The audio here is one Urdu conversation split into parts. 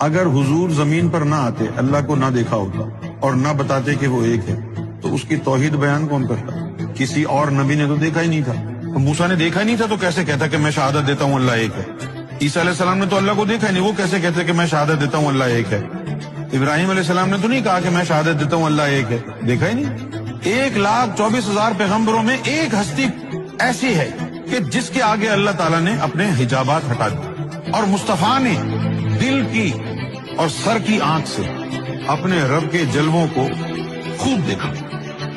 اگر حضور زمین پر نہ آتے، اللہ کو نہ دیکھا ہوتا اور نہ بتاتے کہ وہ ایک ہے، تو اس کی توحید بیان کون کرتا؟ کسی اور نبی نے تو دیکھا ہی نہیں تھا. موسیٰ نے دیکھا ہی نہیں تھا تو کیسے کہتا کہ میں شہادت دیتا ہوں اللہ ایک ہے؟ عیسیٰ علیہ السلام نے تو اللہ کو دیکھا ہی نہیں، وہ کیسے کہتے کہ میں شہادت دیتا ہوں اللہ ایک ہے؟ ابراہیم علیہ السلام نے تو نہیں کہا کہ میں شہادت دیتا ہوں اللہ ایک ہے، دیکھا ہی نہیں. 1,24,000 پیغمبروں میں ایک ہستی ایسی ہے کہ جس کے آگے اللہ تعالیٰ نے اپنے حجابات ہٹا دیے، اور مصطفیٰ نے دل کی اور سر کی آنکھ سے اپنے رب کے جلووں کو خوب دیکھا،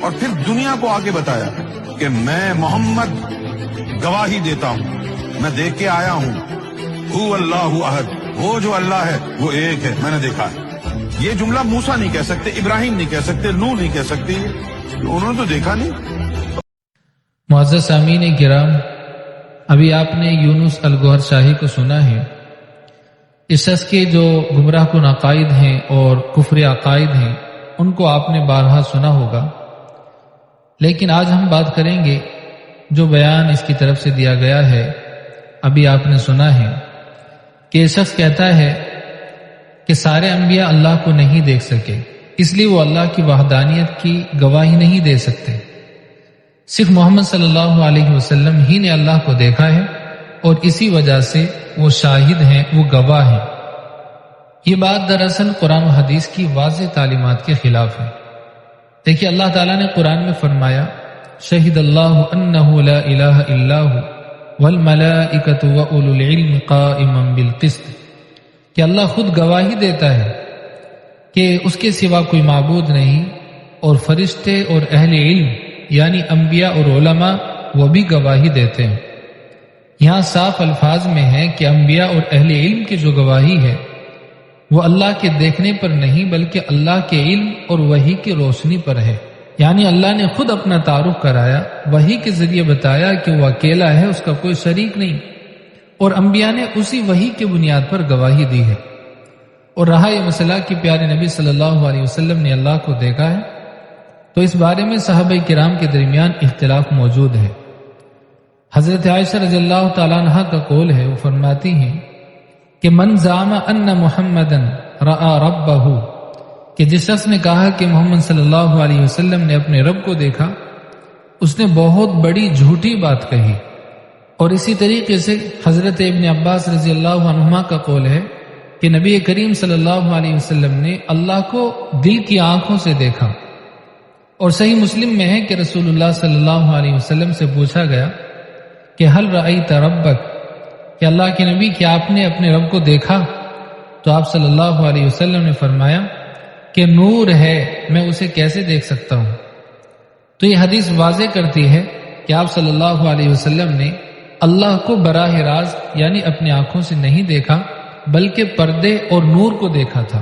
اور پھر دنیا کو آگے بتایا کہ میں محمد گواہی دیتا ہوں، میں دیکھ کے آیا ہوں، هو اللہ احد، وہ جو اللہ ہے وہ ایک ہے، میں نے دیکھا ہے. یہ جملہ موسیٰ نہیں کہہ سکتے، ابراہیم نہیں کہہ سکتے، نوح نہیں کہہ سکتے، انہوں نے تو دیکھا نہیں. معزز سامعین کرام، ابھی آپ نے یونس الگوہر شاہی کو سنا ہے. اس شخص کے جو گمراہ کن عقائد ہیں اور کفر عقائد ہیں ان کو آپ نے بارہا سنا ہوگا، لیکن آج ہم بات کریں گے جو بیان اس کی طرف سے دیا گیا ہے. ابھی آپ نے سنا ہے کہ یہ شخص کہتا ہے کہ سارے انبیاء اللہ کو نہیں دیکھ سکے، اس لیے وہ اللہ کی وحدانیت کی گواہی نہیں دے سکتے. صرف محمد صلی اللہ علیہ وسلم ہی نے اللہ کو دیکھا ہے اور اسی وجہ سے وہ شاہد ہیں، وہ گواہ ہیں. یہ بات دراصل قرآن و حدیث کی واضح تعلیمات کے خلاف ہے. دیکھیے اللہ تعالیٰ نے قرآن میں فرمایا شہد اللہ انہ لا الہ الا ہو والملائکۃ واولو العلم قائما بالقسط، کہ اللہ خود گواہی دیتا ہے کہ اس کے سوا کوئی معبود نہیں، اور فرشتے اور اہل علم یعنی انبیاء اور علماء وہ بھی گواہی دیتے ہیں. یہاں صاف الفاظ میں ہے کہ انبیاء اور اہل علم کی جو گواہی ہے وہ اللہ کے دیکھنے پر نہیں بلکہ اللہ کے علم اور وحی کی روشنی پر ہے. یعنی اللہ نے خود اپنا تعارف کرایا، وحی کے ذریعے بتایا کہ وہ اکیلا ہے، اس کا کوئی شریک نہیں، اور انبیاء نے اسی وحی کے بنیاد پر گواہی دی ہے. اور رہا یہ مسئلہ کہ پیارے نبی صلی اللہ علیہ وسلم نے اللہ کو دیکھا ہے، تو اس بارے میں صحابہ کرام کے درمیان اختلاف موجود ہے. حضرت عائشہ رضی اللہ تعالیٰ عنہ کا قول ہے، وہ فرماتی ہیں کہ من زعم ان محمدًا رأى ربہ، کہ جس شخص نے کہا کہ محمد صلی اللہ علیہ وسلم نے اپنے رب کو دیکھا، اس نے بہت بڑی جھوٹی بات کہی. اور اسی طریقے سے حضرت ابن عباس رضی اللہ عنہما کا قول ہے کہ نبی کریم صلی اللہ علیہ وسلم نے اللہ کو دل کی آنکھوں سے دیکھا. اور صحیح مسلم میں ہے کہ رسول اللہ صلی اللہ علیہ وسلم سے پوچھا گیا کہ حل رأیت ربک، کہ اللہ کے نبی کیا آپ نے اپنے رب کو دیکھا؟ تو آپ صلی اللہ علیہ وسلم نے فرمایا کہ نور ہے، میں اسے کیسے دیکھ سکتا ہوں. تو یہ حدیث واضح کرتی ہے کہ آپ صلی اللہ علیہ وسلم نے اللہ کو براہ راست یعنی اپنی آنکھوں سے نہیں دیکھا بلکہ پردے اور نور کو دیکھا تھا.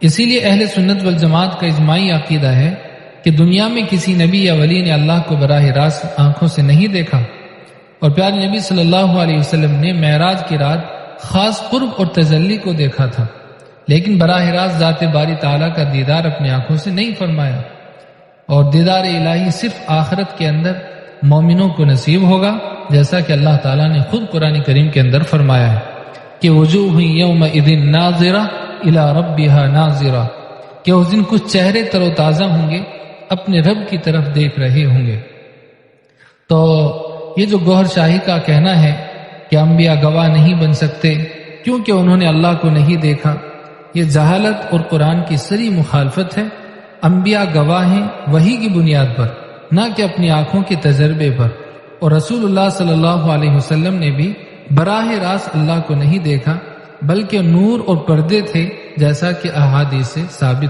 اسی لیے اہل سنت والجماعت کا اجماعی عقیدہ ہے کہ دنیا میں کسی نبی یا ولی نے اللہ کو براہ راست آنکھوں سے نہیں دیکھا. اور پیارے نبی صلی اللہ علیہ وسلم نے معراج کی رات خاص قرب اور تجلی کو دیکھا تھا، لیکن براہ راست ذات باری تعالیٰ کا دیدار اپنی آنکھوں سے نہیں فرمایا. اور دیدار الہی صرف آخرت کے اندر مومنوں کو نصیب ہوگا، جیسا کہ اللہ تعالیٰ نے خود قرآن کریم کے اندر فرمایا ہے کہ وجوہ یومئذ ناظرہ الی ربہا ناظرہ، کہ اس دن کچھ چہرے تر و تازہ ہوں گے، اپنے رب کی طرف دیکھ رہے ہوں گے. تو یہ جو گوہر شاہی کا کہنا ہے کہ انبیاء گواہ نہیں بن سکتے کیونکہ انہوں نے اللہ کو نہیں دیکھا، یہ جہالت اور قرآن کی سری مخالفت ہے. انبیاء گواہ ہیں وحی کی بنیاد پر، نہ کہ اپنی آنکھوں کے تجربے پر. اور رسول اللہ صلی اللہ علیہ وسلم نے بھی براہ راست اللہ کو نہیں دیکھا بلکہ نور اور پردے تھے، جیسا کہ احادیث سے ثابت